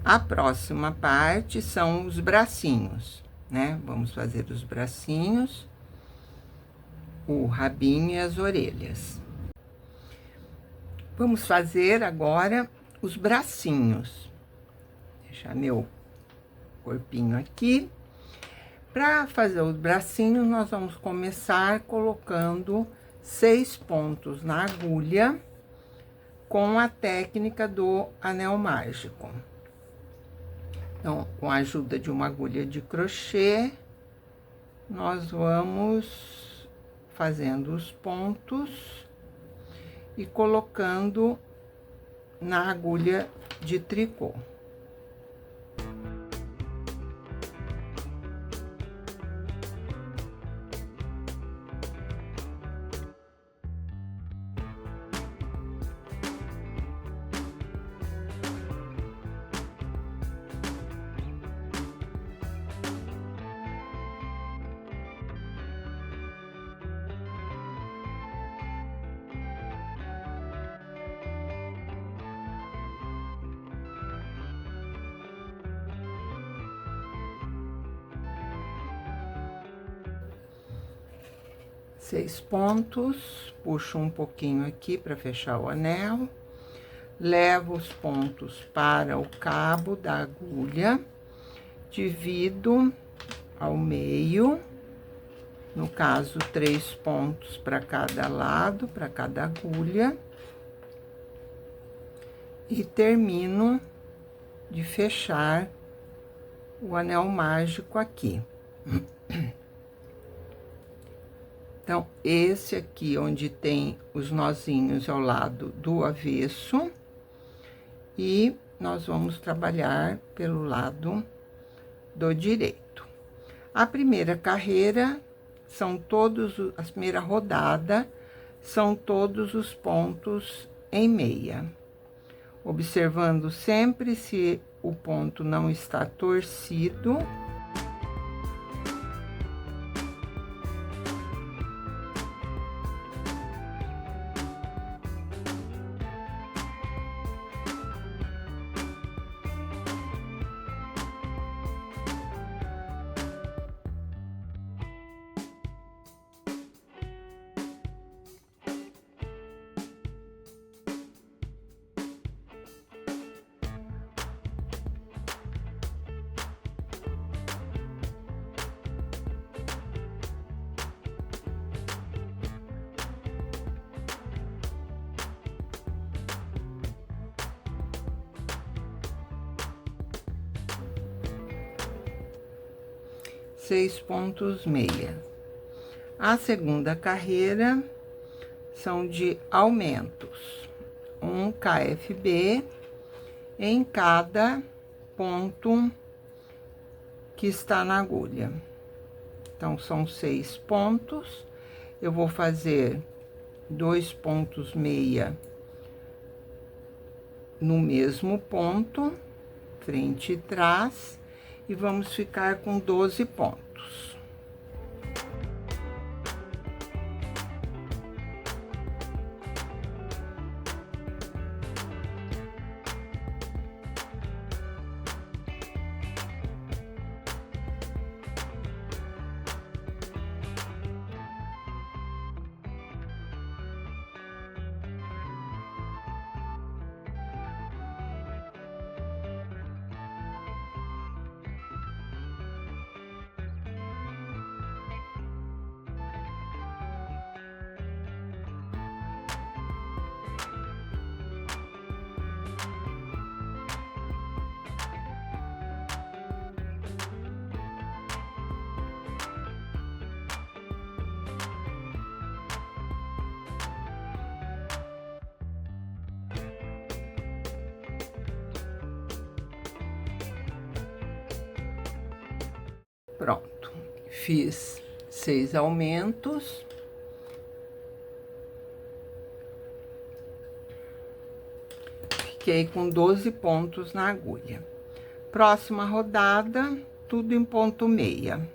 A próxima parte são os bracinhos, né? Vamos fazer os bracinhos, o rabinho e as orelhas. Vamos fazer agora os bracinhos. Deixar meu corpinho aqui. Para fazer os bracinhos, nós vamos começar colocando 6 pontos na agulha com a técnica do anel mágico. Então, com a ajuda de uma agulha de crochê, nós vamos fazendo os pontos e colocando na agulha de tricô. Seis pontos, puxo um pouquinho aqui para fechar o anel, levo os pontos para o cabo da agulha, divido ao meio, no caso, 3 pontos para cada lado, para cada agulha, e termino de fechar o anel mágico aqui. Então, esse aqui, onde tem os nozinhos ao lado do avesso, e nós vamos trabalhar pelo lado do direito. A primeira carreira são todos, a primeira rodada, são todos os pontos em meia. Observando sempre se o ponto não está torcido. Seis pontos meia. A segunda carreira são de aumentos, um KFB em cada ponto que está na agulha. Então, são 6 pontos, eu vou fazer 2 pontos meia no mesmo ponto, frente e trás, e vamos ficar com 12 pontos. Pronto, fiz 6 aumentos. Fiquei com 12 pontos na agulha. Próxima rodada, tudo em ponto meia.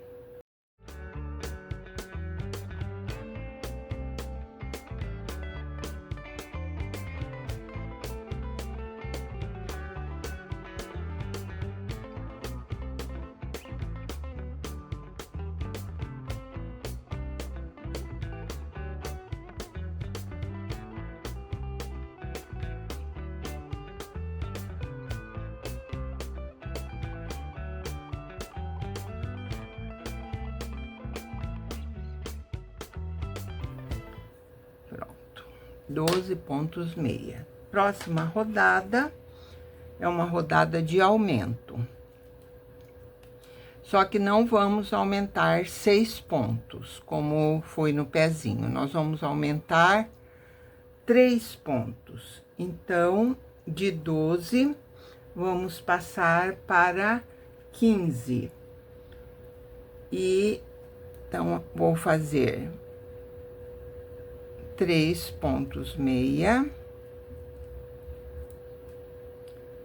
12 pontos meia. Próxima rodada é uma rodada de aumento. Só que não vamos aumentar 6 pontos, como foi no pezinho. Nós vamos aumentar 3 pontos. Então, de 12, vamos passar para 15. E, então, vou fazer 3 pontos meia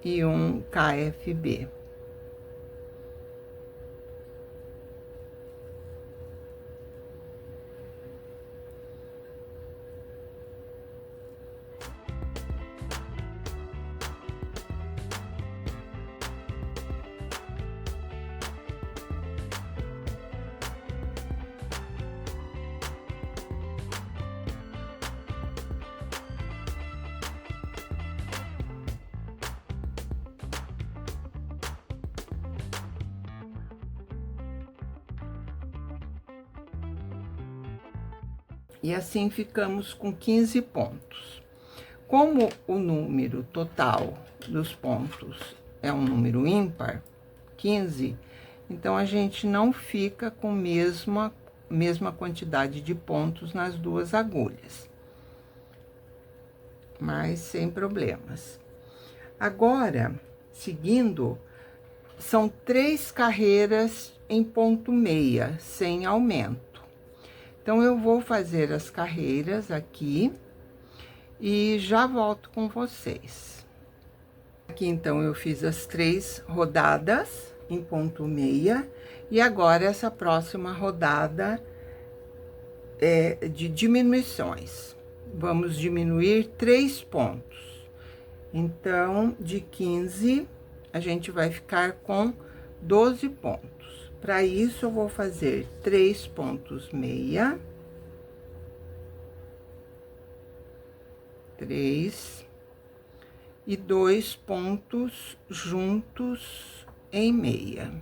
e um KFB. E assim ficamos com 15 pontos. Como o número total dos pontos é um número ímpar, 15, então a gente não fica com mesma quantidade de pontos nas duas agulhas. Mas sem problemas. Agora, seguindo, são 3 carreiras em ponto meia, sem aumento. Então, eu vou fazer as carreiras aqui e já volto com vocês. Aqui, então, eu fiz as 3 rodadas em ponto meia. E agora, essa próxima rodada é de diminuições. Vamos diminuir 3 pontos. Então, de 15, a gente vai ficar com 12 pontos. Para isso, eu vou fazer 3 pontos meia. 3. E 2 pontos juntos em meia.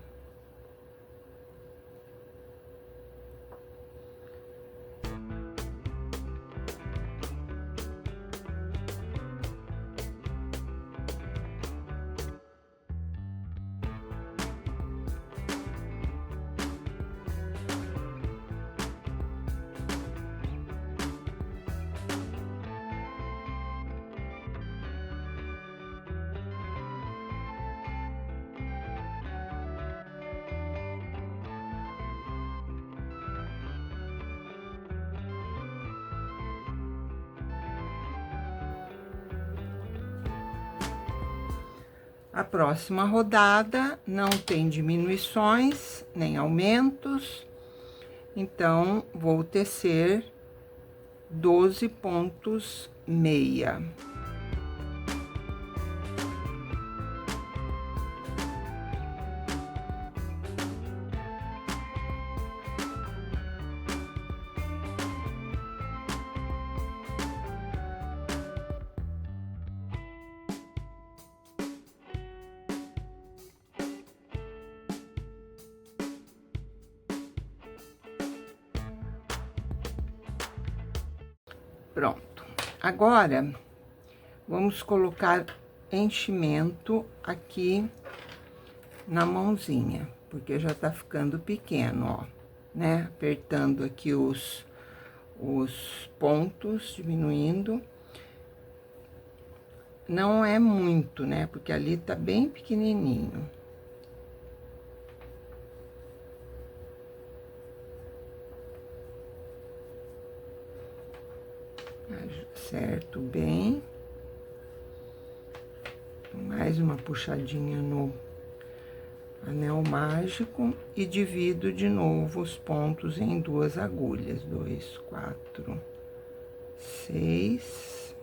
A próxima rodada não tem diminuições, nem aumentos, então, vou tecer 12 pontos meia. Pronto. Agora, vamos colocar enchimento aqui na mãozinha, porque já tá ficando pequeno, ó, né? Apertando aqui os pontos, diminuindo. Não é muito, né? Porque ali tá bem pequenininho. Certo, bem. Mais uma puxadinha no anel mágico e divido de novo os pontos em 2 agulhas. 2, 4, 6.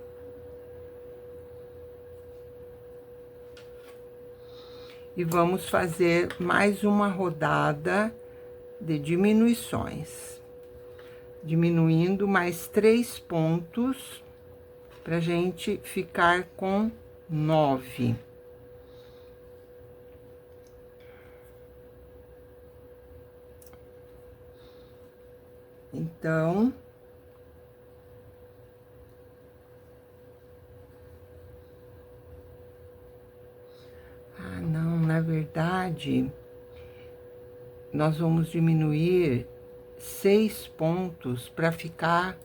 E vamos fazer mais uma rodada de diminuições. Diminuindo mais 3 pontos pra gente ficar com 9. Então, verdade, nós vamos diminuir 6 pontos para ficar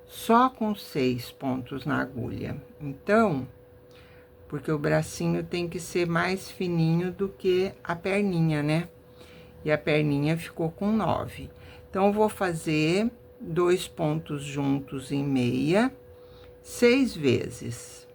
só com 6 pontos na agulha. Então, porque o bracinho tem que ser mais fininho do que a perninha, né? E a perninha ficou com 9. Então, eu vou fazer 2 pontos juntos em meia, 6 vezes.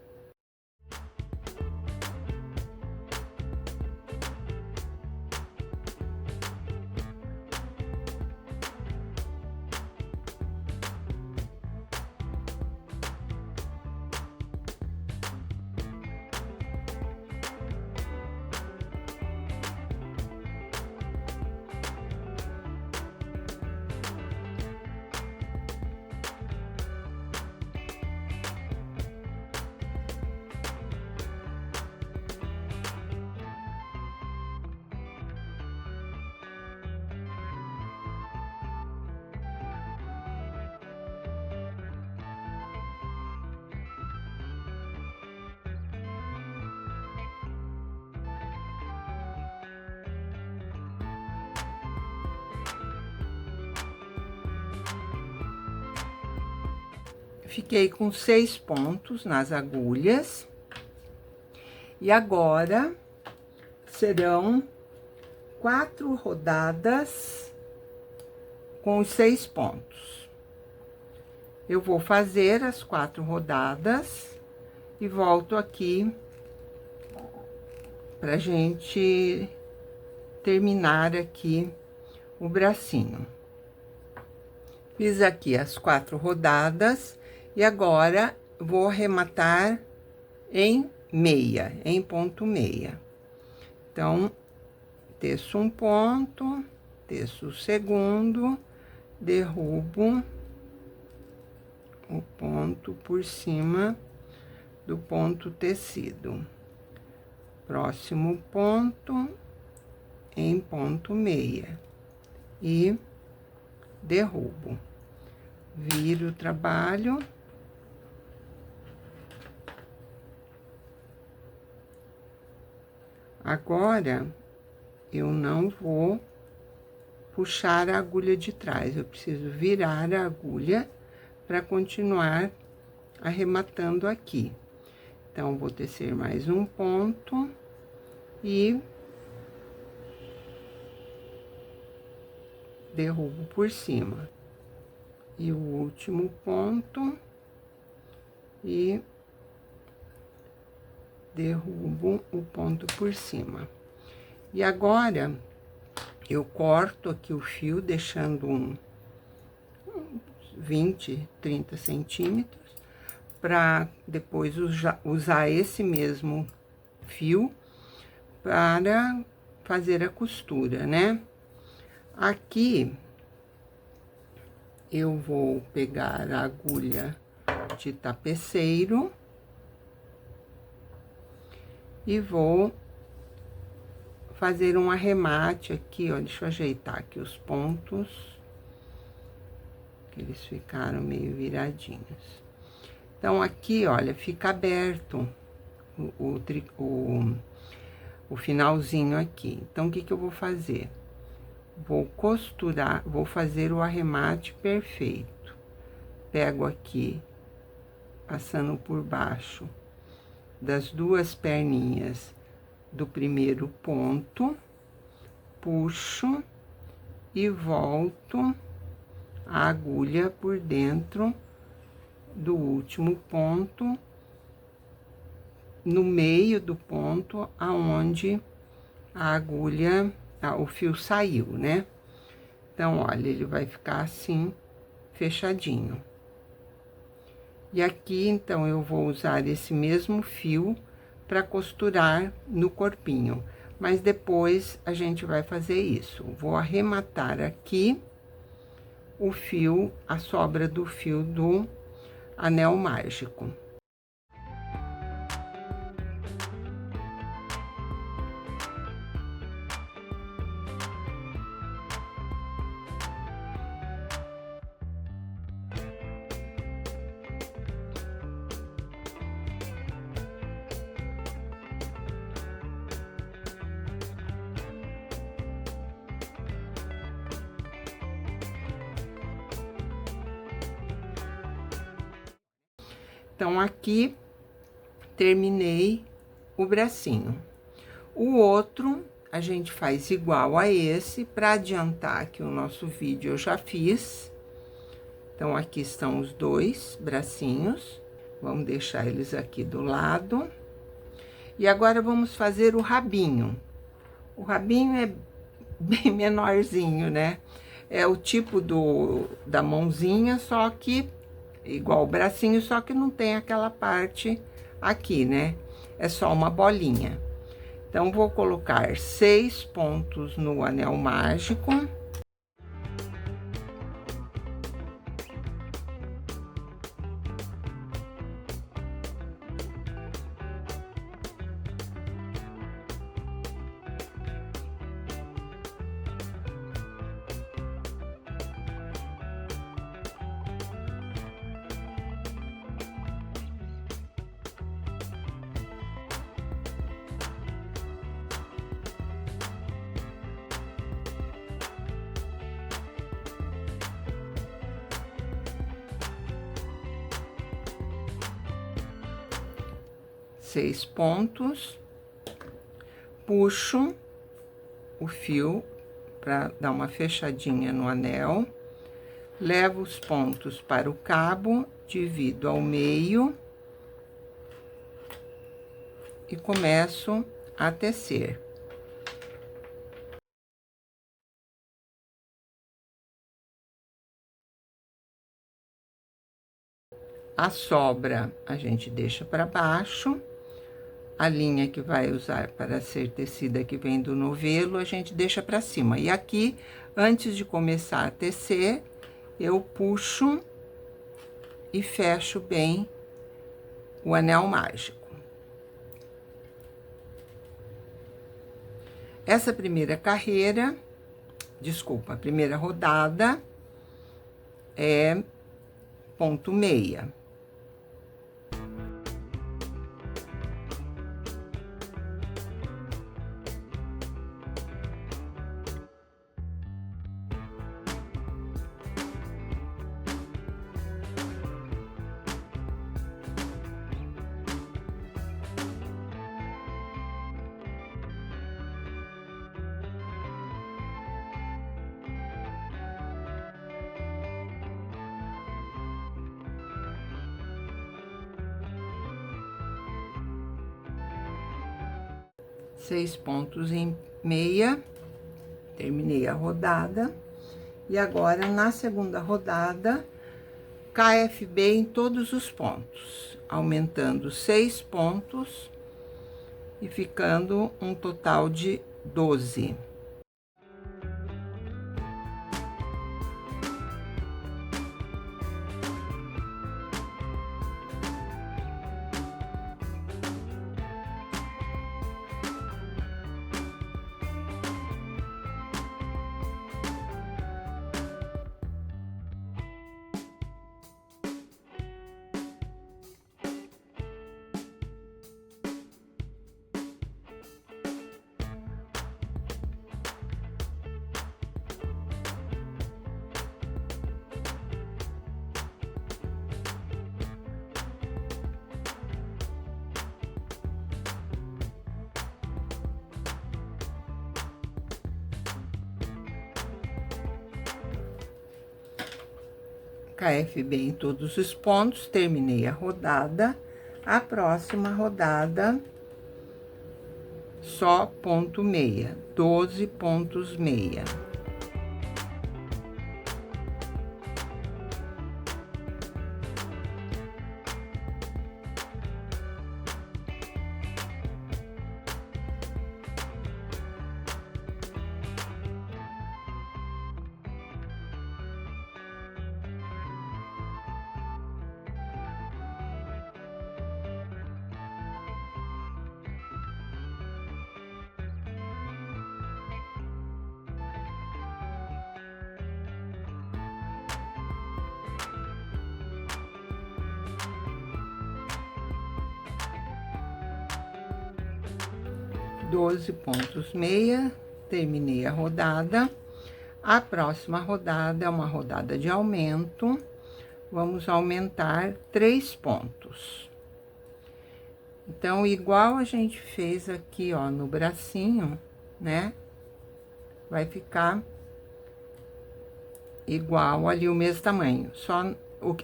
Fiquei com 6 pontos nas agulhas. E agora, serão 4 rodadas com os 6 pontos. Eu vou fazer as 4 rodadas e volto aqui pra gente terminar aqui o bracinho. Fiz aqui as 4 rodadas. E agora, vou arrematar em meia, em ponto meia. Então, teço um ponto, teço o segundo, derrubo o ponto por cima do ponto tecido. Próximo ponto, em ponto meia. E derrubo. Viro o trabalho. Agora, eu não vou puxar a agulha de trás, eu preciso virar a agulha para continuar arrematando aqui. Então, vou tecer mais um ponto e derrubo por cima. E o último ponto e derrubo o ponto por cima. E agora, eu corto aqui o fio, deixando uns 20, 30 centímetros, para depois usar esse mesmo fio para fazer a costura, né? Aqui, eu vou pegar a agulha de tapeceiro e vou fazer um arremate aqui, ó. Deixa eu ajeitar aqui os pontos, que eles ficaram meio viradinhos. Então, aqui, olha, fica aberto o finalzinho aqui. Então, o que que eu vou fazer? Vou costurar, vou fazer o arremate perfeito. Pego aqui, passando por baixo das 2 perninhas do primeiro ponto, puxo e volto a agulha por dentro do último ponto, no meio do ponto aonde a agulha, o fio saiu, né? Então, olha, ele vai ficar assim, fechadinho. E aqui, então, eu vou usar esse mesmo fio para costurar no corpinho. Mas depois, a gente vai fazer isso. Vou arrematar aqui o fio, a sobra do fio do anel mágico. Então, aqui, terminei o bracinho. O outro, a gente faz igual a esse, para adiantar que o nosso vídeo eu já fiz. Então, aqui estão os dois bracinhos. Vamos deixar eles aqui do lado. E agora, vamos fazer o rabinho. O rabinho é bem menorzinho, né? É o tipo da mãozinha, só que igual o bracinho, só que não tem aquela parte aqui, né? É só uma bolinha. Então, vou colocar 6 pontos no anel mágico. Seis pontos, puxo o fio para dar uma fechadinha no anel, levo os pontos para o cabo, divido ao meio e começo a tecer. A sobra a gente deixa para baixo. A linha que vai usar para ser tecida, que vem do novelo, a gente deixa para cima. E aqui, antes de começar a tecer, eu puxo e fecho bem o anel mágico. Essa primeira carreira, desculpa, a primeira rodada é ponto meia. Seis pontos em meia, terminei a rodada. E agora, na segunda rodada, KFB em todos os pontos, aumentando 6 pontos e ficando um total de 12. KFB em todos os pontos, terminei a rodada. A próxima rodada, só ponto meia, 12 pontos meia. Doze pontos meia, terminei a rodada. A próxima rodada é uma rodada de aumento, vamos aumentar 3 pontos. Então, igual a gente fez aqui, ó, no bracinho, né? Vai ficar igual ali, o mesmo tamanho, só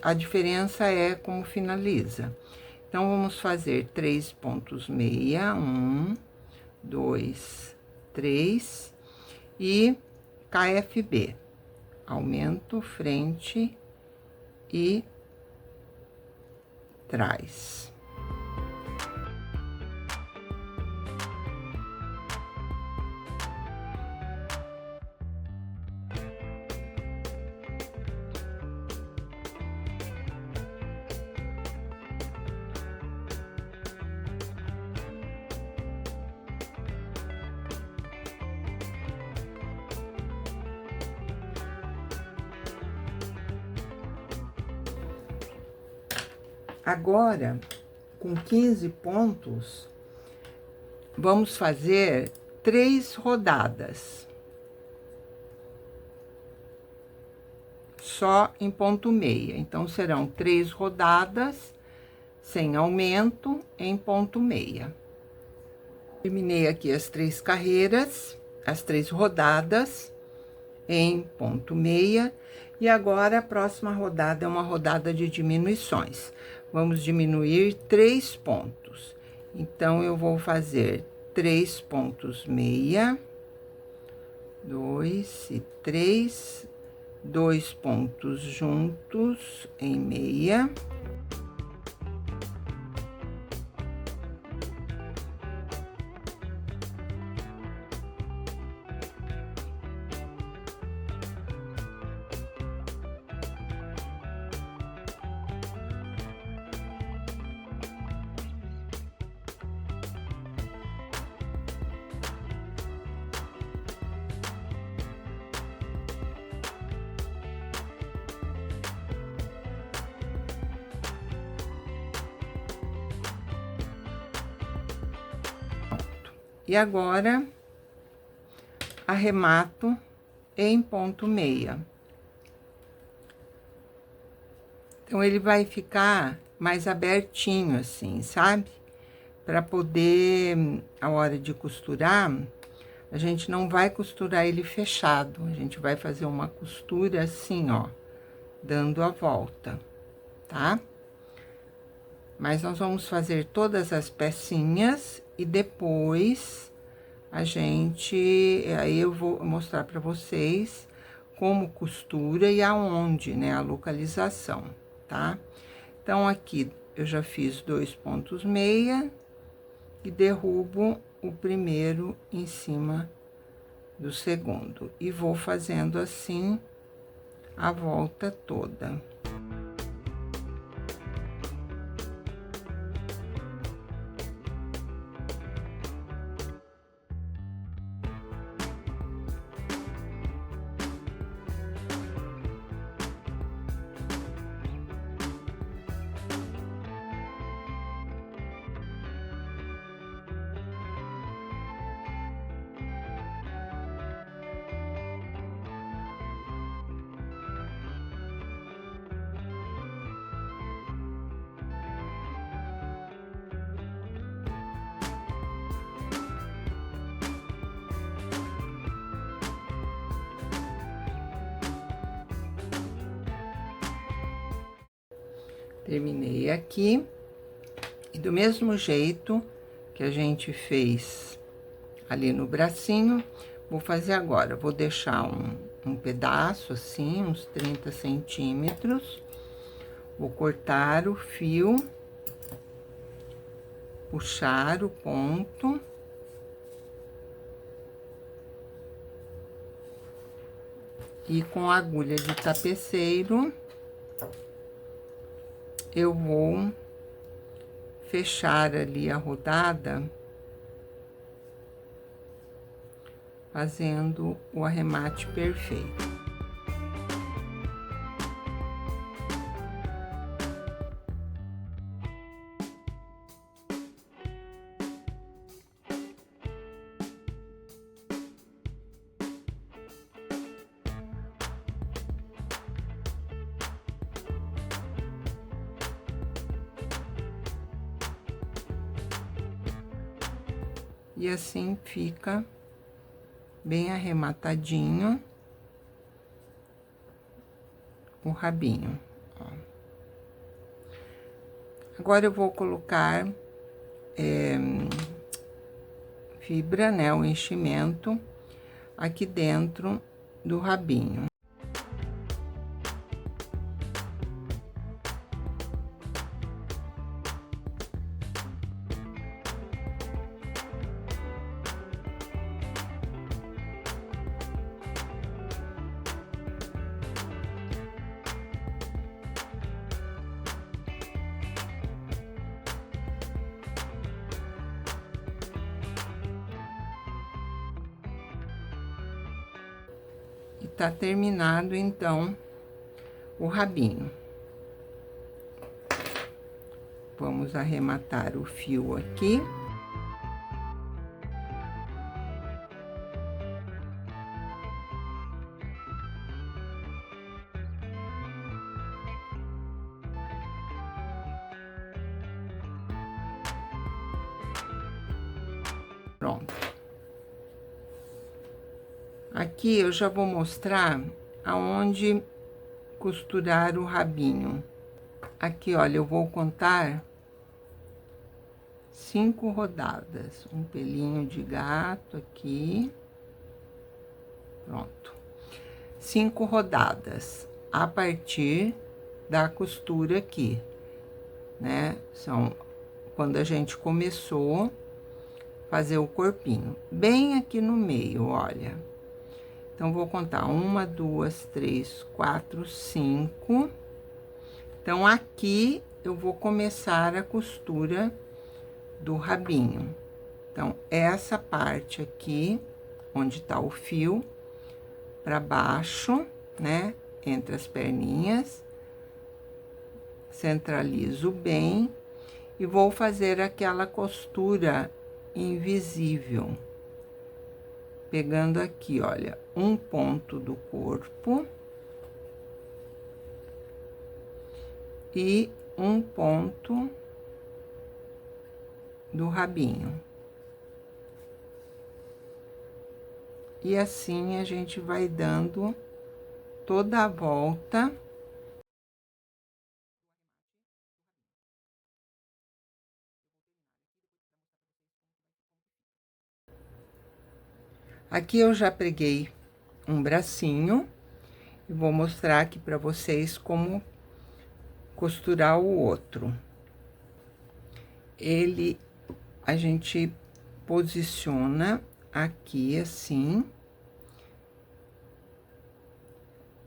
a diferença é como finaliza. Então, vamos fazer 3 pontos meia, 1, 2, 3, e KFB. Aumento, frente e trás. Agora, com 15 pontos, vamos fazer 3 rodadas. Só em ponto meia. Então, serão 3 rodadas, sem aumento, em ponto meia. Terminei aqui as 3 carreiras, as 3 rodadas, em ponto meia. E agora, a próxima rodada é uma rodada de diminuições. Vamos diminuir 3 pontos. Então, eu vou fazer 3 pontos meia, 2 e 3, 2 pontos juntos em meia. E agora, arremato em ponto meia. Então, ele vai ficar mais abertinho, assim, sabe? Para poder, a hora de costurar, a gente não vai costurar ele fechado. A gente vai fazer uma costura assim, ó, dando a volta, tá? Mas nós vamos fazer todas as pecinhas e depois aí eu vou mostrar para vocês como costura e aonde, né, a localização, tá? Então, aqui eu já fiz 2 pontos meia e derrubo o primeiro em cima do segundo. E vou fazendo assim a volta toda. Terminei aqui, e do mesmo jeito que a gente fez ali no bracinho, vou fazer agora. Vou deixar um pedaço assim, uns 30 centímetros, vou cortar o fio, puxar o ponto, e com a agulha de tapeceiro, eu vou fechar ali a rodada, fazendo o arremate perfeito. E assim fica bem arrematadinho o rabinho, ó. Agora eu vou colocar fibra, né, o enchimento aqui dentro do rabinho. E tá terminado, então, o rabinho. Vamos arrematar o fio aqui. Pronto. Aqui eu já vou mostrar aonde costurar o rabinho. Aqui, olha, eu vou contar 5 rodadas. Um pelinho de gato aqui. Pronto. 5 rodadas a partir da costura aqui, né? São quando a gente começou a fazer o corpinho. Bem aqui no meio, olha. Então, vou contar 1, 2, 3, 4, 5. Então, aqui eu vou começar a costura do rabinho. Então, essa parte aqui, onde tá o fio, pra baixo, né? Entre as perninhas. Centralizo bem e vou fazer aquela costura invisível. Pegando aqui, olha, um ponto do corpo e um ponto do rabinho. E assim a gente vai dando toda a volta. Aqui eu já preguei um bracinho e vou mostrar aqui pra vocês como costurar o outro. A gente posiciona aqui assim.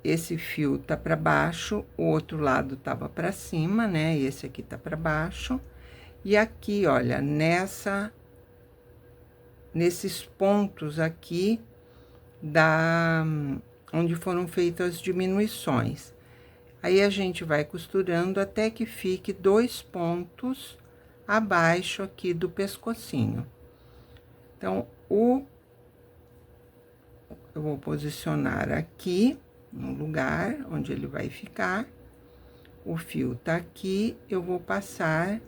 Esse fio tá pra baixo, o outro lado tava pra cima, né? Esse aqui tá pra baixo. E aqui, olha, nesses pontos aqui onde foram feitas as diminuições. Aí, a gente vai costurando até que fique 2 pontos abaixo aqui do pescocinho. Então, eu vou posicionar aqui no lugar onde ele vai ficar. O fio tá aqui, eu vou passar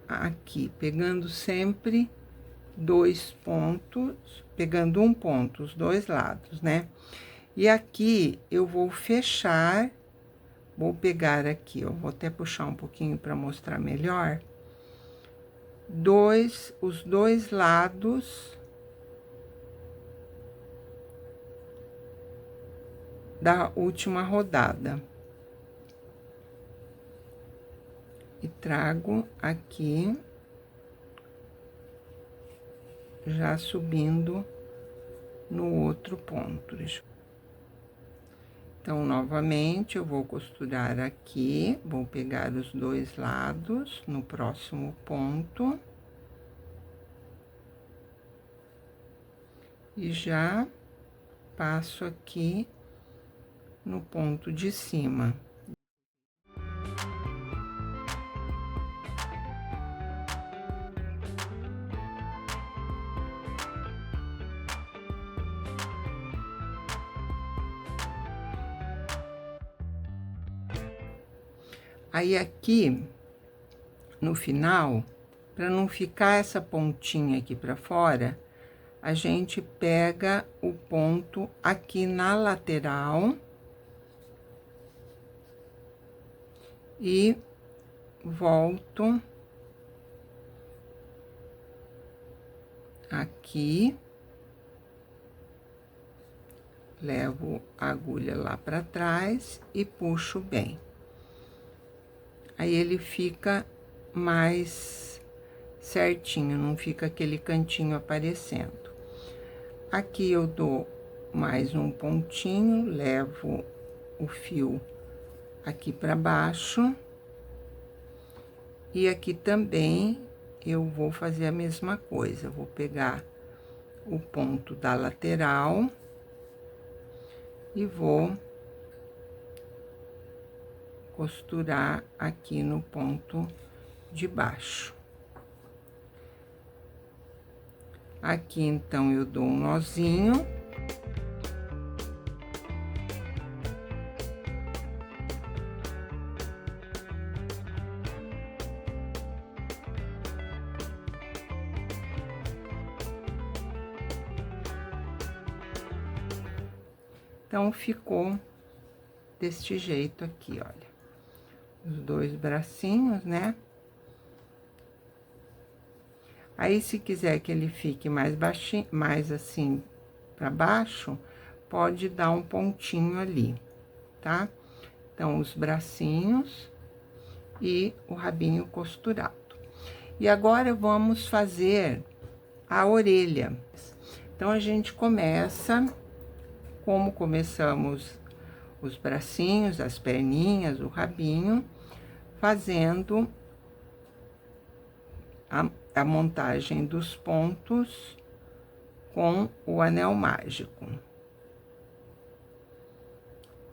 aqui, pegando sempre 2 pontos, pegando um ponto, os 2 lados, né? E aqui eu vou fechar, vou pegar aqui, ó, vou até puxar um pouquinho para mostrar melhor. Os 2 lados da última rodada. E trago aqui, já subindo no outro ponto. Então, novamente, eu vou costurar aqui, vou pegar os 2 lados no próximo ponto. E já passo aqui no ponto de cima. Aí, aqui, no final, para não ficar essa pontinha aqui para fora, a gente pega o ponto aqui na lateral e volto aqui, levo a agulha lá para trás e puxo bem. Aí ele fica mais certinho, não fica aquele cantinho aparecendo. Aqui eu dou mais um pontinho, levo o fio aqui para baixo. E aqui também eu vou fazer a mesma coisa, vou pegar o ponto da lateral e vou costurar aqui no ponto de baixo. Aqui, então, eu dou um nozinho. Então, ficou deste jeito aqui, olha. Os dois bracinhos, né? Aí, se quiser que ele fique mais baixinho, mais assim, pra baixo, pode dar um pontinho ali, tá? Então, os bracinhos e o rabinho costurado. E agora, vamos fazer a orelha. Então, a gente começa, como começamos os bracinhos, as perninhas, o rabinho, fazendo a montagem dos pontos com o anel mágico.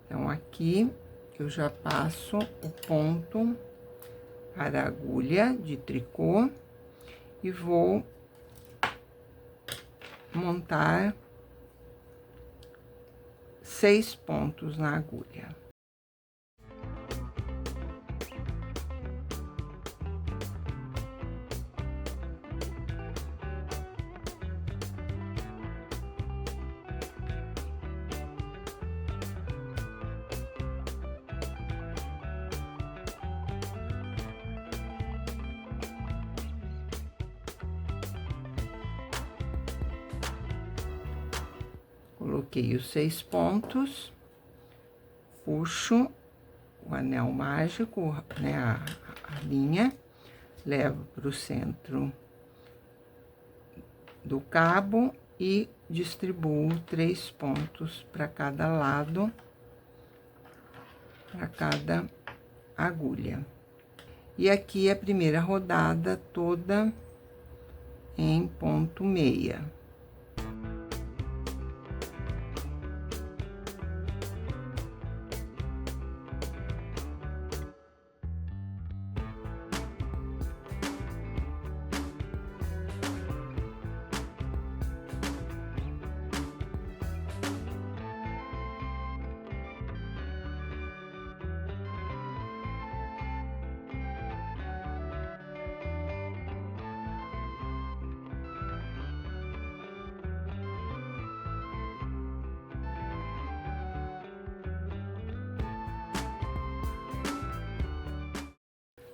Então, aqui eu já passo o ponto para a agulha de tricô e vou montar 6 pontos na agulha. Coloquei os 6 pontos, puxo o anel mágico, né, a linha, levo para o centro do cabo e distribuo 3 pontos para cada lado, para cada agulha. E aqui a primeira rodada toda em ponto meia.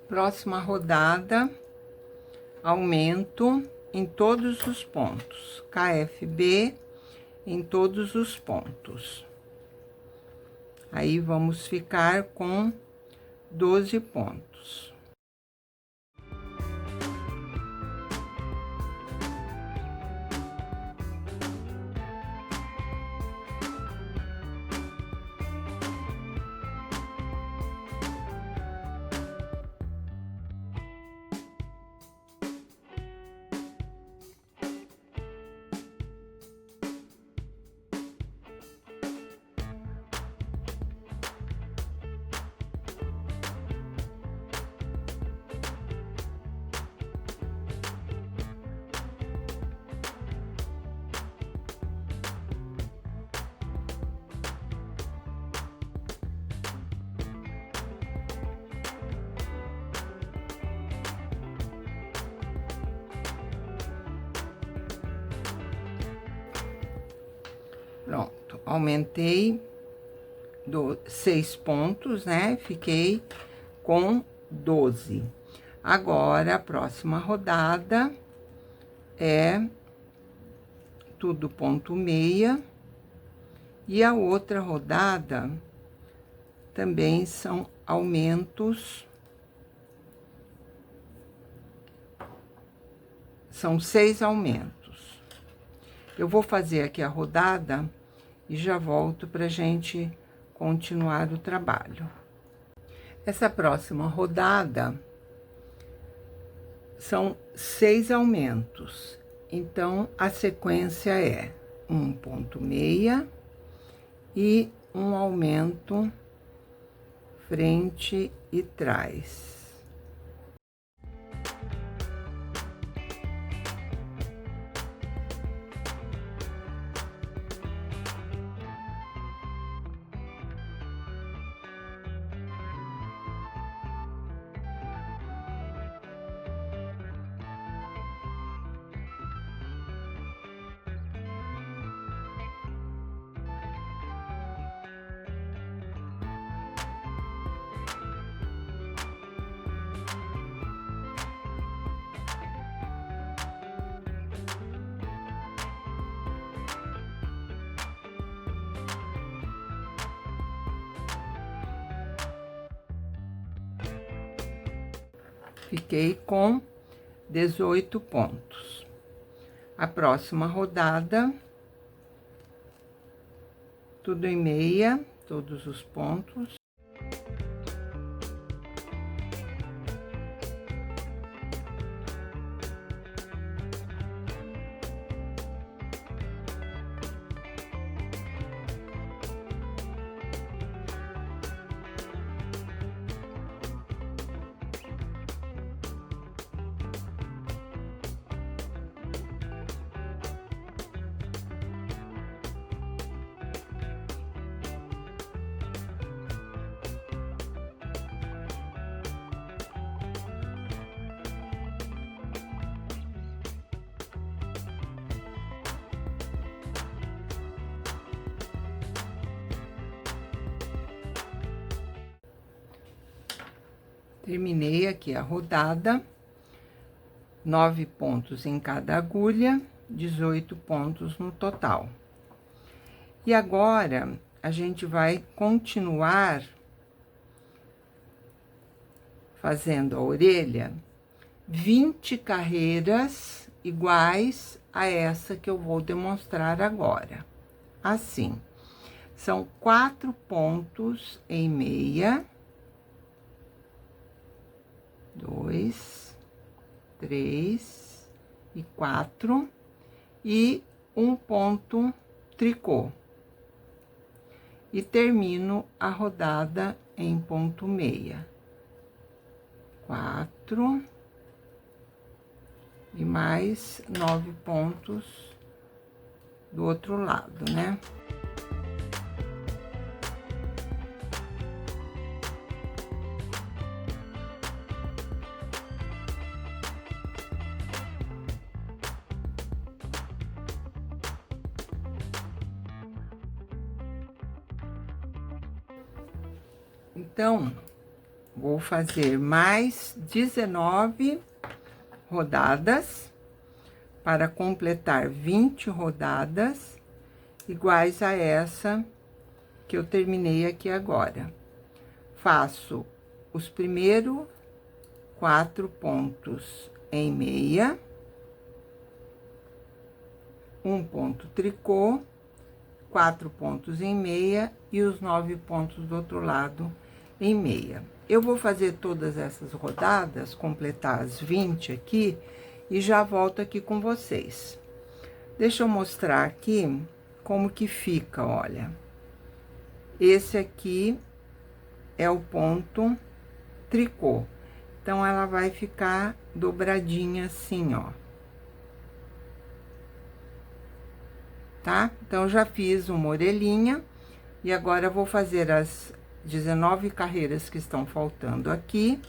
Próxima rodada, aumento em todos os pontos, KFB em todos os pontos. Aí, vamos ficar com 12 pontos. Pronto, aumentei 6 pontos, né? Fiquei com 12. Agora, a próxima rodada é tudo ponto meia. E a outra rodada também são aumentos. São 6 aumentos. Eu vou fazer aqui a rodada e já volto pra gente continuar o trabalho. Essa próxima rodada são 6 aumentos. Então, a sequência é um ponto meia e um aumento frente e trás. Fiquei com 18 pontos. A próxima rodada, tudo em meia, todos os pontos. Terminei aqui a rodada, 9 pontos em cada agulha, 18 pontos no total. E agora, a gente vai continuar fazendo a orelha 20 carreiras iguais a essa que eu vou demonstrar agora. Assim, são 4 pontos em meia. 2, 3 e 4, e um ponto tricô. E termino a rodada em ponto meia. 4 e mais 9 pontos do outro lado, né? Então, vou fazer mais 19 rodadas para completar 20 rodadas iguais a essa que eu terminei aqui agora. Faço os primeiros 4 pontos em meia, um ponto tricô, 4 pontos em meia e os 9 pontos do outro lado em meia. Eu vou fazer todas essas rodadas, completar as 20 aqui, e já volto aqui com vocês. Deixa eu mostrar aqui como que fica, olha. Esse aqui é o ponto tricô. Então, ela vai ficar dobradinha assim, ó. Tá? Então, eu já fiz uma orelhinha, e agora eu vou fazer as 19 carreiras que estão faltando aqui,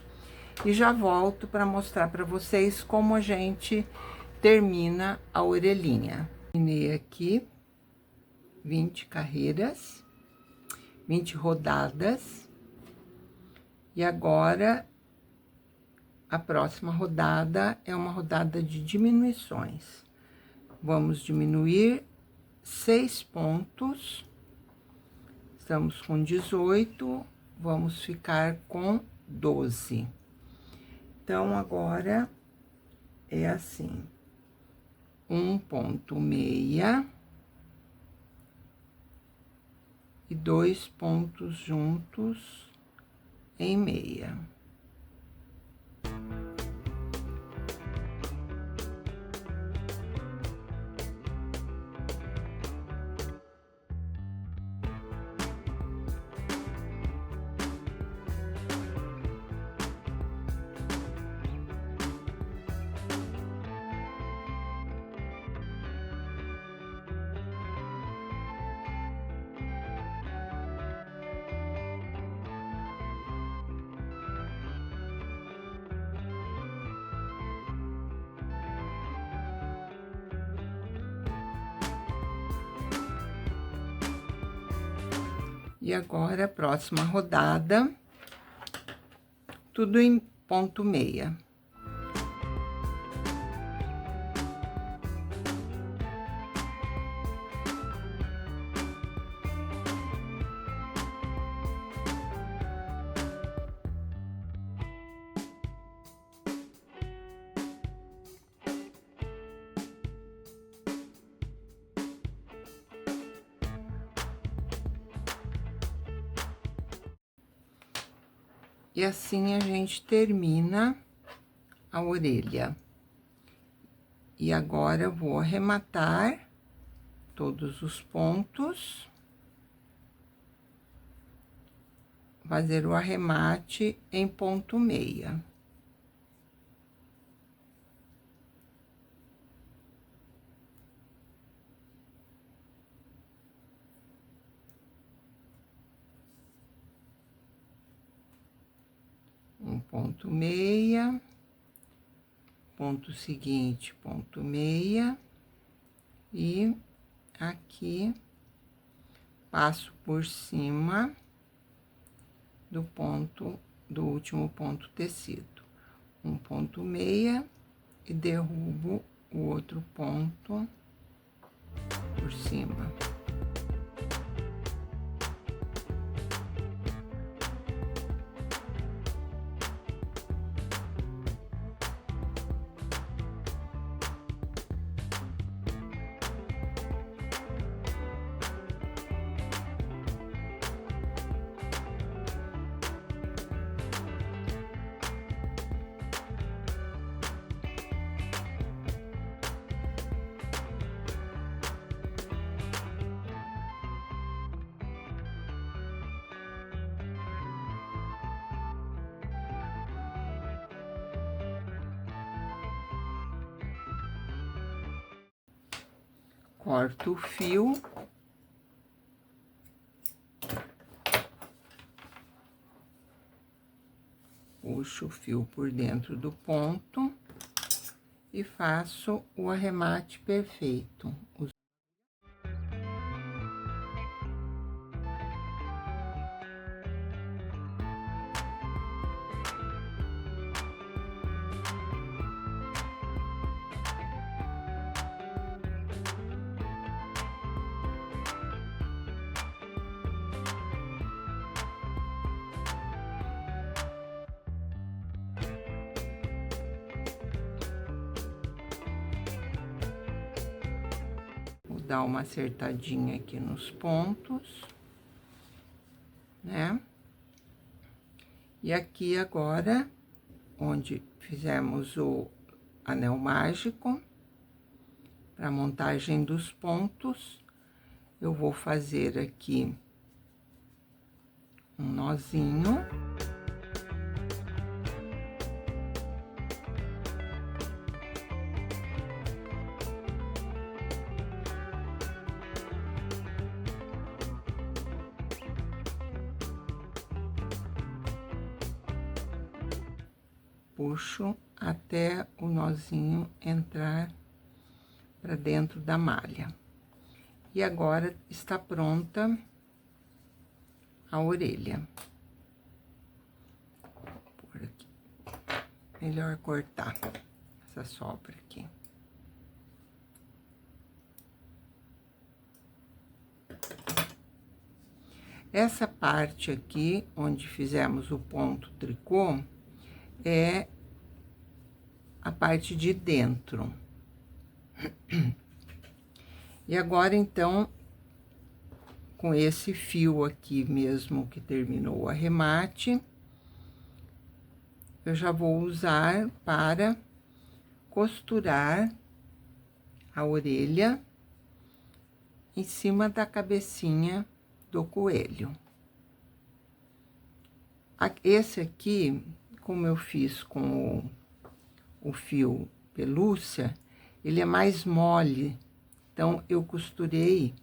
e já volto para mostrar para vocês como a gente termina a orelhinha. Terminei aqui 20 carreiras, 20 rodadas. E agora, a próxima rodada é uma rodada de diminuições. Vamos diminuir 6 pontos. Estamos com 18, vamos ficar com 12. Então, agora é assim: 1,6 e 2 pontos juntos em meia. E agora, a próxima rodada, tudo em ponto meia. E assim a gente termina a orelha. E agora eu vou arrematar todos os pontos, fazer o arremate em ponto meia. Ponto meia, ponto seguinte, ponto meia, e aqui passo por cima do ponto, do último ponto tecido. Um ponto meia e derrubo o outro ponto por cima. Corto o fio. Puxo o fio por dentro do ponto e faço o arremate perfeito. Vou dar uma acertadinha aqui nos pontos, né? E aqui agora, onde fizemos o anel mágico, para montagem dos pontos, eu vou fazer aqui um nozinho. Puxo até o nozinho entrar para dentro da malha. E agora está pronta a orelha. Por aqui. Melhor cortar essa sobra aqui. Essa parte aqui, onde fizemos o ponto tricô, é a parte de dentro. E agora, então, com esse fio aqui mesmo que terminou o arremate, eu já vou usar para costurar a orelha em cima da cabecinha do coelho. Esse aqui, como eu fiz com o fio pelúcia, ele é mais mole, então eu costurei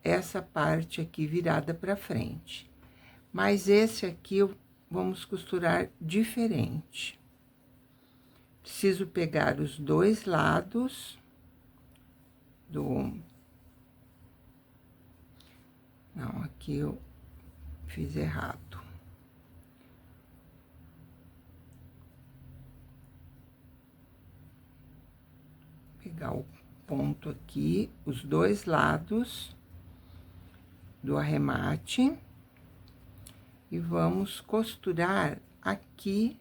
essa parte aqui virada para frente. Mas esse aqui vamos costurar diferente. Preciso pegar os dois lados do... Não, aqui eu fiz errado. Pegar o ponto aqui, os dois lados do arremate, e vamos costurar aqui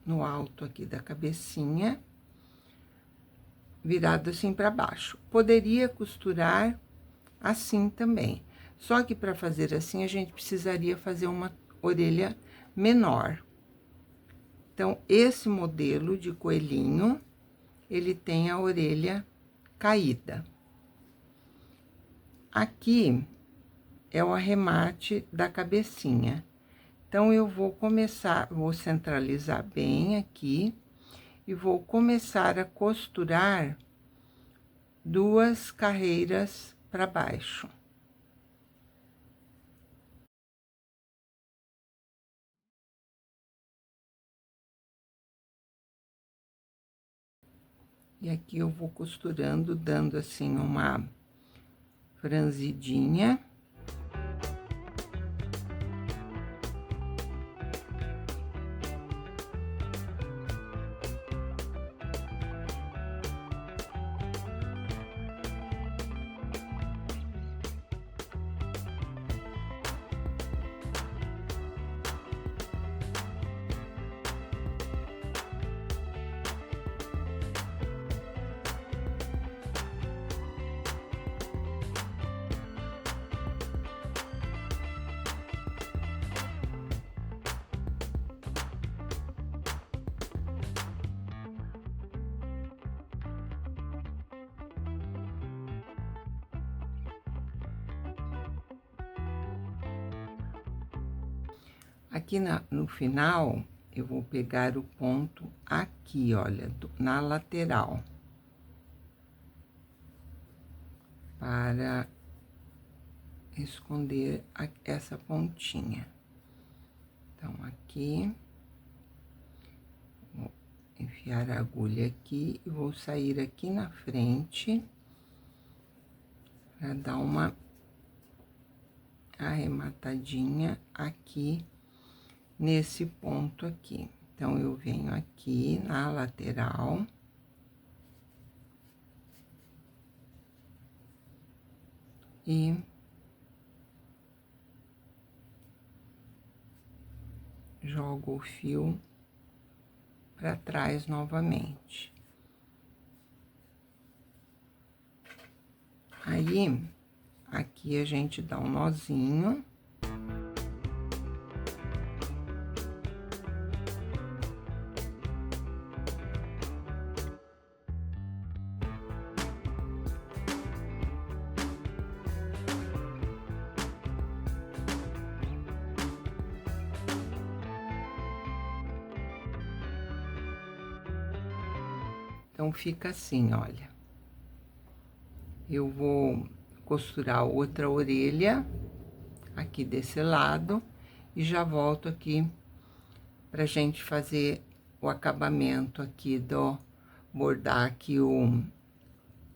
no alto aqui da cabecinha, virado assim para baixo. Poderia costurar assim também, só que para fazer assim a gente precisaria fazer uma orelha menor. Então, esse modelo de coelhinho, ele tem a orelha caída. Aqui é o arremate da cabecinha. Então, eu vou começar, vou centralizar bem aqui e vou começar a costurar 2 carreiras para baixo. E aqui eu vou costurando, dando assim uma franzidinha. Aqui no final, eu vou pegar o ponto aqui, olha, na lateral. Para esconder essa pontinha. Então, aqui, vou enfiar a agulha aqui e vou sair aqui na frente para dar uma arrematadinha aqui nesse ponto aqui. Então, eu venho aqui na lateral e jogo o fio para trás novamente. Aí, aqui a gente dá um nozinho. Então, fica assim, olha. Eu vou costurar outra orelha aqui desse lado e já volto aqui pra gente fazer o acabamento aqui bordar aqui o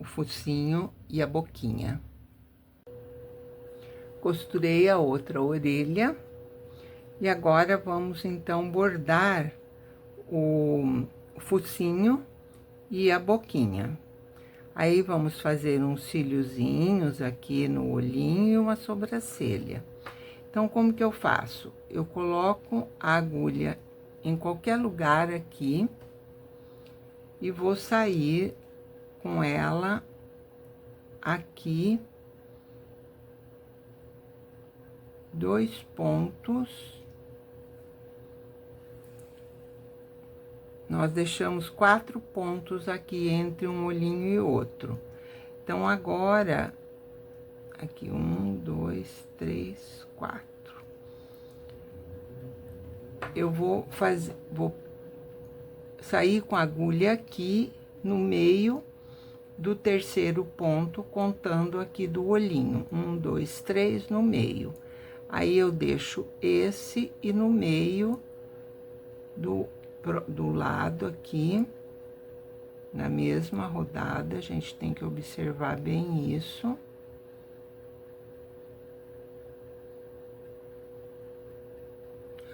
focinho e a boquinha. costurei a outra orelha. E agora vamos então bordar o focinho e a boquinha. Aí vamos fazer uns cíliozinhos aqui no olhinho e uma sobrancelha. Então, como que eu faço? Eu coloco a agulha em qualquer lugar aqui e vou sair com ela aqui 2 pontos. Nós deixamos 4 pontos aqui entre um olhinho e outro. Então, agora, aqui 1, 2, 3, 4. Eu vou sair com a agulha aqui no meio do terceiro ponto, contando aqui do olhinho. 1, 2, 3 no meio. Aí, eu deixo esse e no meio do lado aqui, na mesma rodada, a gente tem que observar bem isso.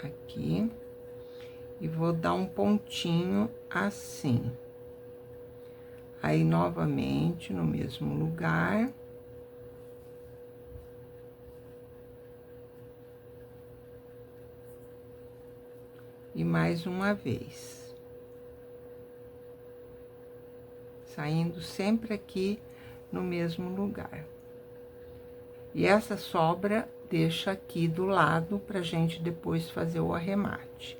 Aqui. E vou dar um pontinho assim. Aí, novamente, no mesmo lugar. E mais uma vez. Saindo sempre aqui no mesmo lugar. E essa sobra deixa aqui do lado pra gente depois fazer o arremate.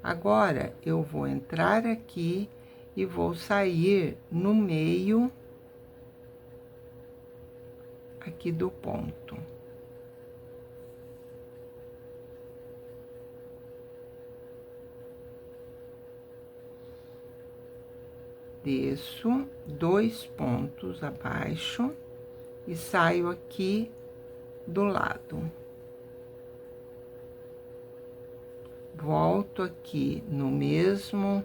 Agora, eu vou entrar aqui e vou sair no meio aqui do ponto. Desço 2 pontos abaixo e saio aqui do lado. Volto aqui no mesmo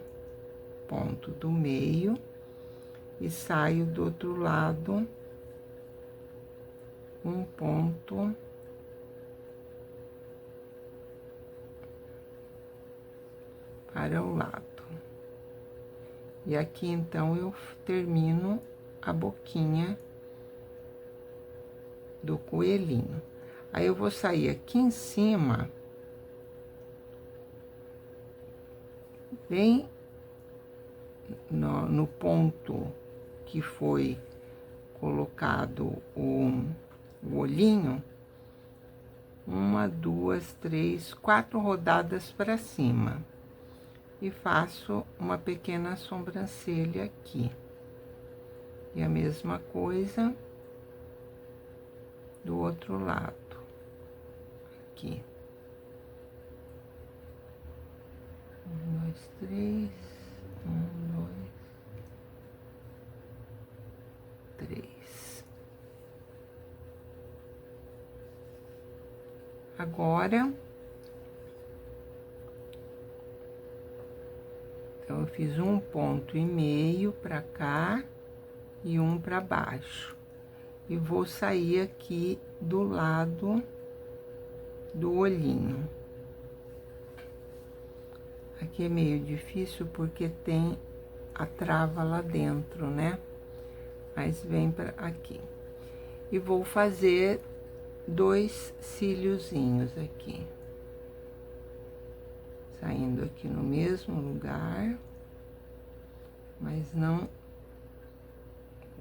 ponto do meio e saio do outro lado 1 ponto para o lado. E aqui, então, eu termino a boquinha do coelhinho. Aí, eu vou sair aqui em cima, bem no ponto que foi colocado o olhinho, 1, 2, 3, 4 rodadas para cima. E faço uma pequena sobrancelha aqui. E a mesma coisa do outro lado. Aqui. 1, 2, 3. 1, 2, 3. Agora, então, eu fiz 1,5 ponto para cá e 1 para baixo. E vou sair aqui do lado do olhinho. Aqui é meio difícil porque tem a trava lá dentro, né? Mas vem para aqui. E vou fazer 2 cíliozinhos aqui. Saindo aqui no mesmo lugar, mas não,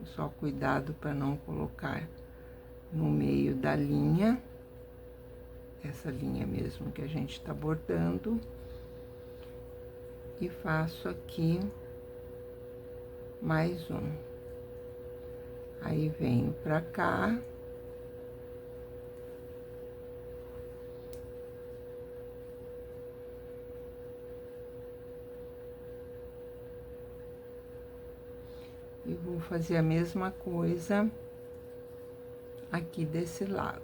só cuidado para não colocar no meio da linha, essa linha mesmo que a gente tá bordando, e faço aqui mais um. Aí, venho pra cá. E vou fazer a mesma coisa aqui desse lado.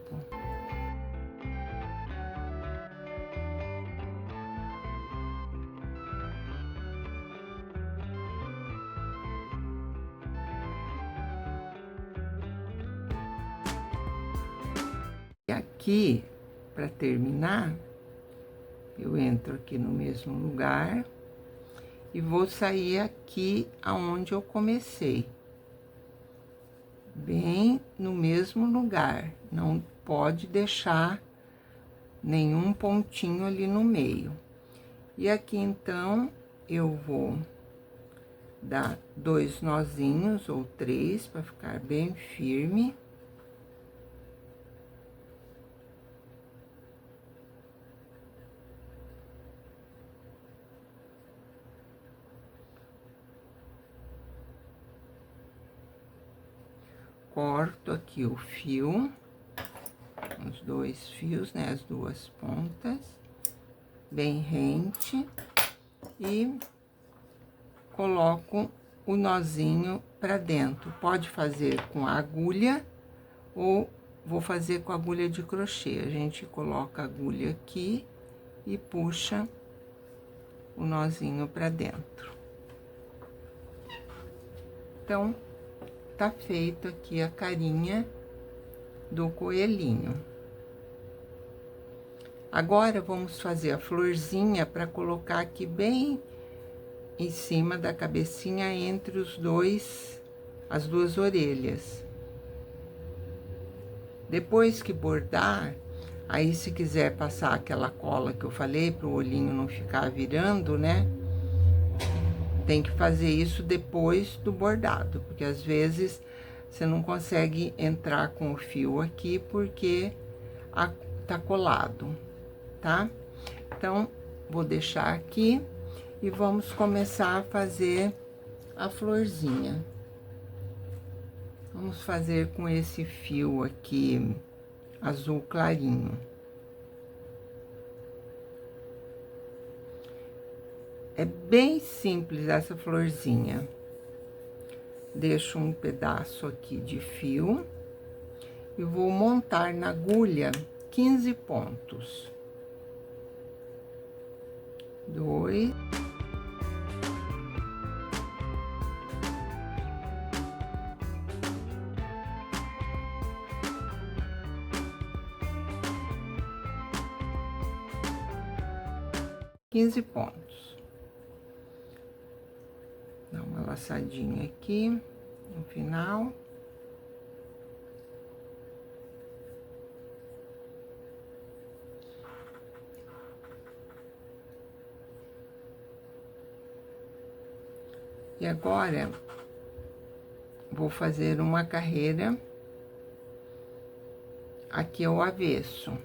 aqui, para terminar, eu entro aqui no mesmo lugar e vou sair aqui aonde eu comecei. Bem no mesmo lugar, não pode deixar nenhum pontinho ali no meio. E aqui, então, eu vou dar 2 nozinhos ou 3 para ficar bem firme. Corto aqui o fio, os 2 fios, né, as 2 pontas, bem rente, e coloco o nozinho pra dentro. Pode fazer com a agulha ou vou fazer com a agulha de crochê. A gente coloca a agulha aqui e puxa o nozinho pra dentro. Então, tá feito aqui a carinha do coelhinho. Agora, vamos fazer a florzinha para colocar aqui bem em cima da cabecinha, entre as 2 orelhas. Depois que bordar, aí se quiser passar aquela cola que eu falei, para o olhinho não ficar virando, né? Tem que fazer isso depois do bordado, porque às vezes você não consegue entrar com o fio aqui, porque tá colado, tá? Então, vou deixar aqui e vamos começar a fazer a florzinha. Vamos fazer com esse fio aqui, azul clarinho. É bem simples essa florzinha. Deixo um pedaço aqui de fio e vou montar na agulha 15 pontos. 2. Pontos. Dá uma laçadinha aqui no final. E agora, vou fazer uma carreira aqui ao avesso.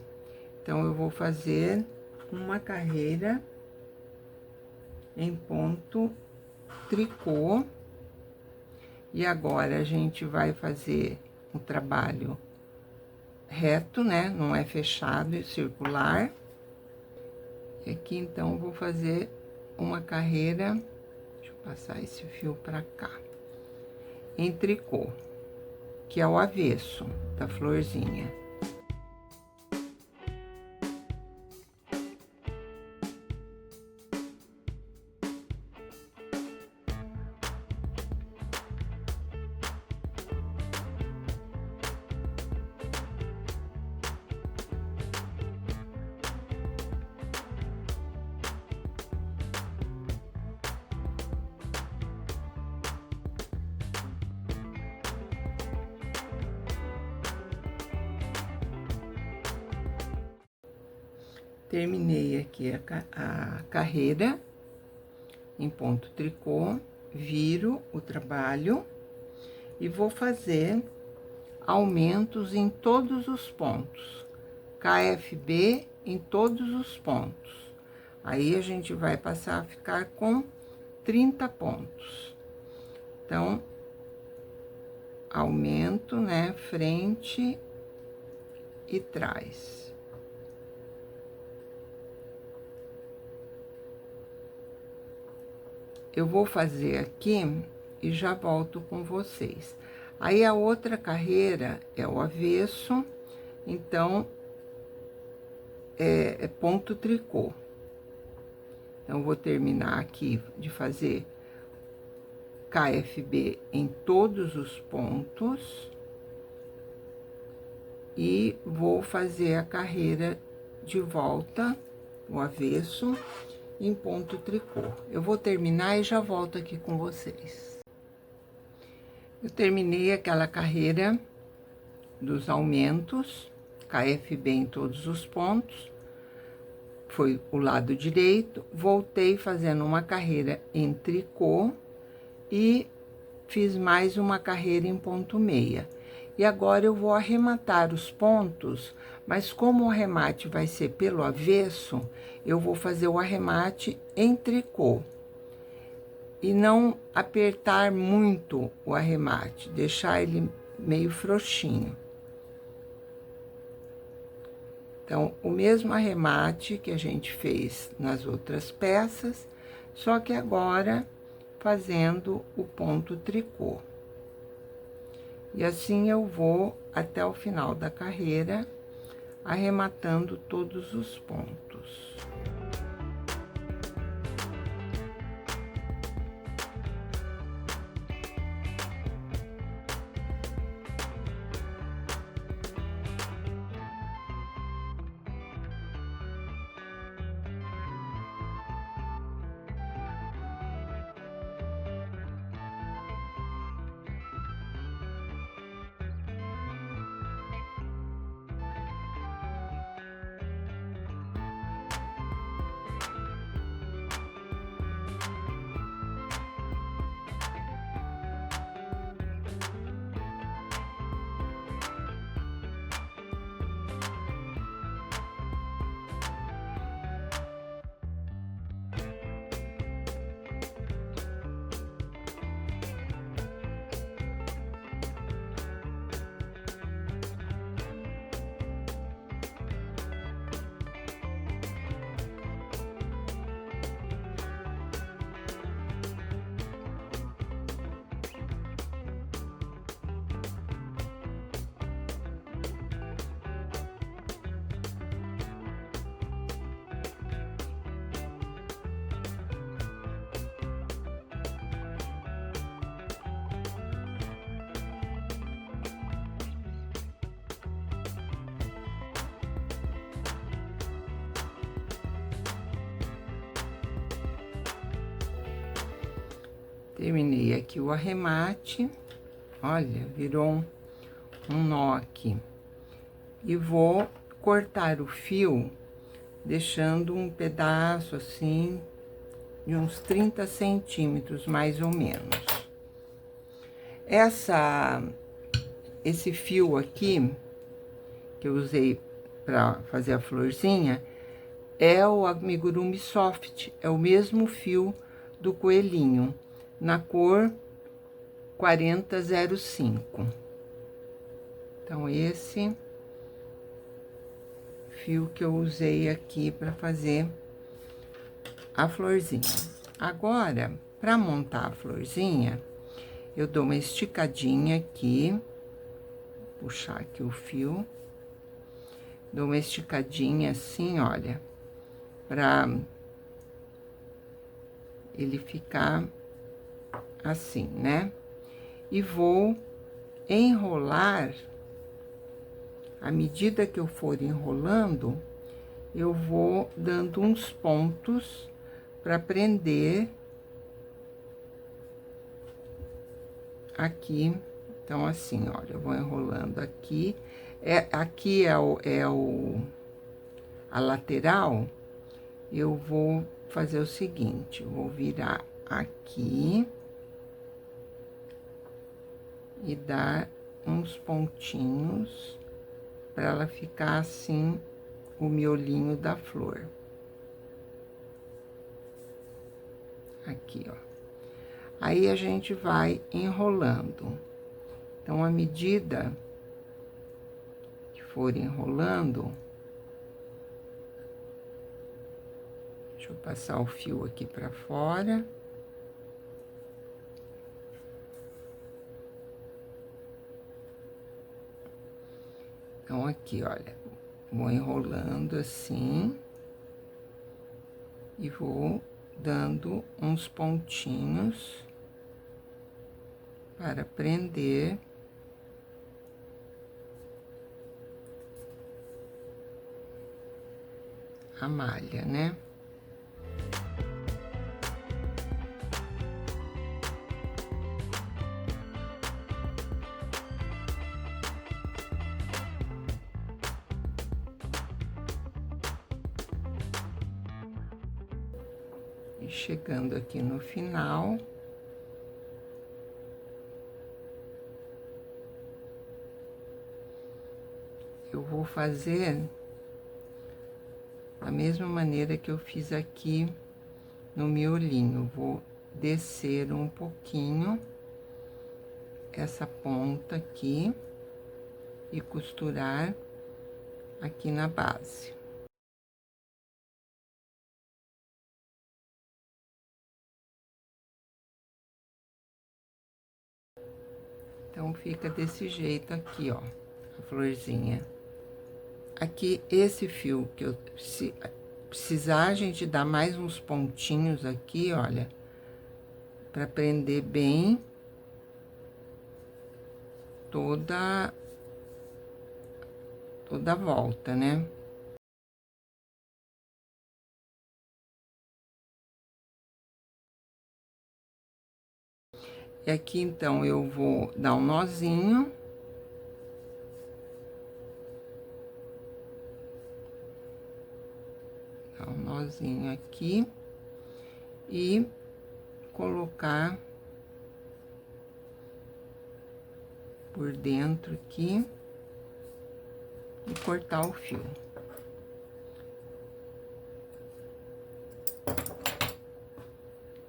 Então, eu vou fazer uma carreira em ponto tricô. E agora, a gente vai fazer um trabalho reto, né? Não é fechado e circular. E aqui, então, eu vou fazer uma carreira, deixa eu passar esse fio pra cá, em tricô, que é o avesso da florzinha. Terminei aqui a carreira em ponto tricô, viro o trabalho e vou fazer aumentos em todos os pontos, KFB em todos os pontos. Aí, a gente vai passar a ficar com 30 pontos. Então, aumento, né, frente e trás. Eu vou fazer aqui e já volto com vocês. Aí, a outra carreira é o avesso, então, é ponto tricô. Então, vou terminar aqui de fazer KFB em todos os pontos. e vou fazer a carreira de volta, o avesso, em ponto tricô. Eu vou terminar e já volto aqui com vocês. Eu terminei aquela carreira dos aumentos, KFB em todos os pontos, foi o lado direito, voltei fazendo uma carreira em tricô e fiz mais uma carreira em ponto meia. E agora eu vou arrematar os pontos, mas como o arremate vai ser pelo avesso, eu vou fazer o arremate em tricô. E não apertar muito o arremate, deixar ele meio frouxinho. Então, o mesmo arremate que a gente fez nas outras peças, só que agora fazendo o ponto tricô. E assim eu vou até o final da carreira, arrematando todos os pontos. Terminei aqui o arremate, olha, virou um nó aqui. E vou cortar o fio, deixando um pedaço assim, de uns 30 centímetros, mais ou menos. Esse fio aqui, que eu usei para fazer a florzinha, é o amigurumi soft, é o mesmo fio do coelhinho, na cor 4005. Então, esse fio que eu usei aqui para fazer a florzinha. Agora, para montar a florzinha, eu dou uma esticadinha aqui, puxar aqui o fio, dou uma esticadinha assim, olha, para ele ficar assim, né? E vou enrolar, à medida que eu for enrolando, eu vou dando uns pontos para prender aqui. Então, assim, olha, eu vou enrolando aqui. Aqui a lateral, eu vou fazer o seguinte, eu vou virar aqui e dar uns pontinhos para ela ficar assim, o miolinho da flor. Aqui, ó. Aí, a gente vai enrolando. Então, à medida que for enrolando, deixa eu passar o fio aqui para fora. Então, aqui, olha, vou enrolando assim e vou dando uns pontinhos para prender a malha, né? E chegando aqui no final, eu vou fazer da mesma maneira que eu fiz aqui no miolinho. Vou descer um pouquinho essa ponta aqui e costurar aqui na base. Então, fica desse jeito aqui, ó, a florzinha. Aqui, esse fio que eu... Se precisar, a gente dá mais uns pontinhos aqui, olha, pra prender bem toda a volta, né? E aqui, então, eu vou dar um nozinho. Dar um nozinho aqui. E colocar por dentro aqui. E cortar o fio.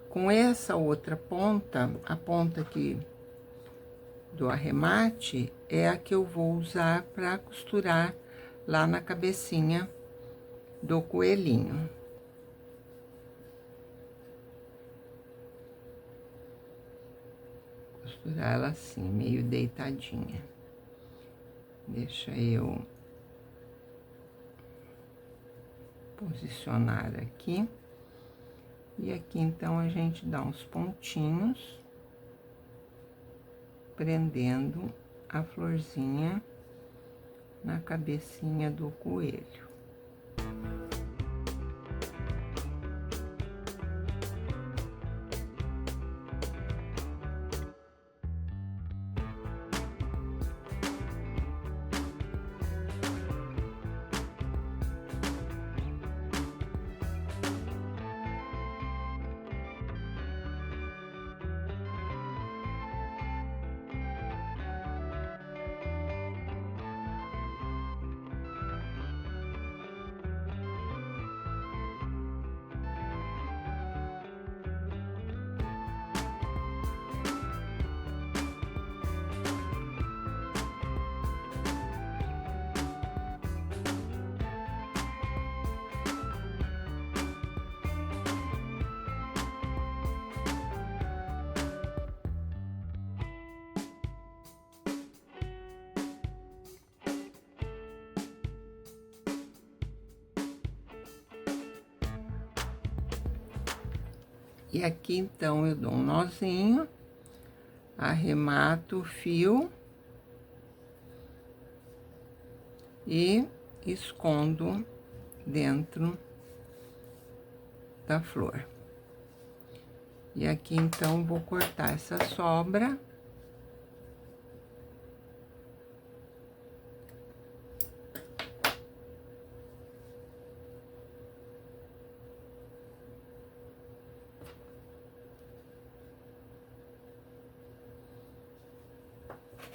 Com essa outra ponta, a ponta aqui do arremate, é a que eu vou usar para costurar lá na cabecinha do coelhinho. Costurar ela assim, meio deitadinha. Deixa eu posicionar aqui. E aqui, então, a gente dá uns pontinhos, prendendo a florzinha na cabecinha do coelho. E aqui, então, eu dou um nozinho, arremato o fio e escondo dentro da flor. E aqui, então, vou cortar essa sobra.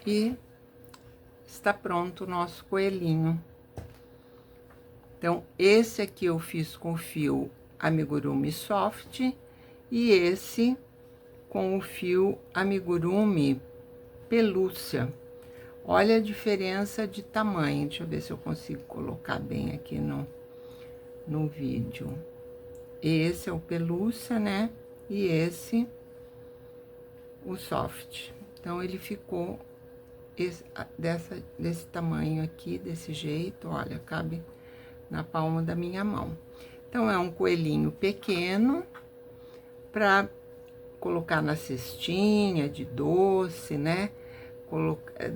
E está pronto o nosso coelhinho. Então, esse aqui eu fiz com o fio Amigurumi Soft e esse com o fio Amigurumi Pelúcia. Olha a diferença de tamanho. Deixa eu ver se eu consigo colocar bem aqui no vídeo. Esse é o Pelúcia, né? E esse, o Soft. Então, ele ficou desse tamanho aqui, desse jeito, olha, cabe na palma da minha mão. Então, é um coelhinho pequeno para colocar na cestinha de doce, né?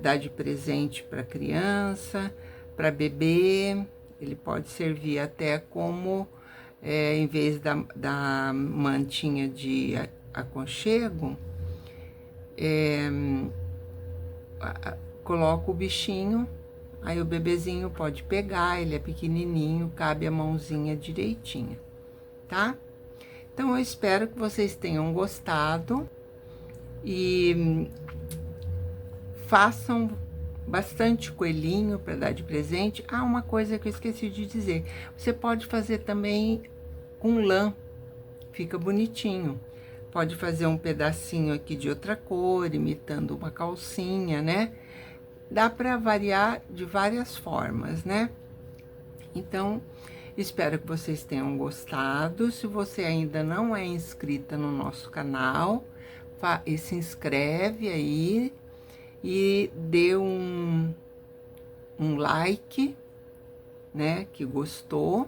Dar de presente para criança, para bebê. Ele pode servir até como, em vez da mantinha de aconchego, coloca o bichinho, aí o bebezinho pode pegar, ele é pequenininho, cabe a mãozinha direitinho, tá? Então, eu espero que vocês tenham gostado e façam bastante coelhinho para dar de presente. Ah, uma coisa que eu esqueci de dizer, você pode fazer também com lã, fica bonitinho. Pode fazer um pedacinho aqui de outra cor, imitando uma calcinha, né? Dá para variar de várias formas, né? Então, espero que vocês tenham gostado. Se você ainda não é inscrita no nosso canal, se inscreve aí e dê um like, né, que gostou,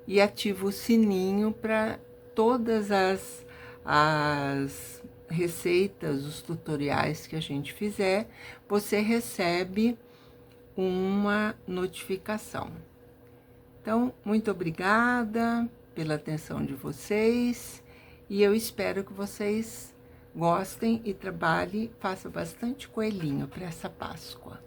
e ativa o sininho para todas as receitas, os tutoriais que a gente fizer, você recebe uma notificação. Então, muito obrigada pela atenção de vocês e eu espero que vocês gostem e trabalhem, façam bastante coelhinho para essa Páscoa.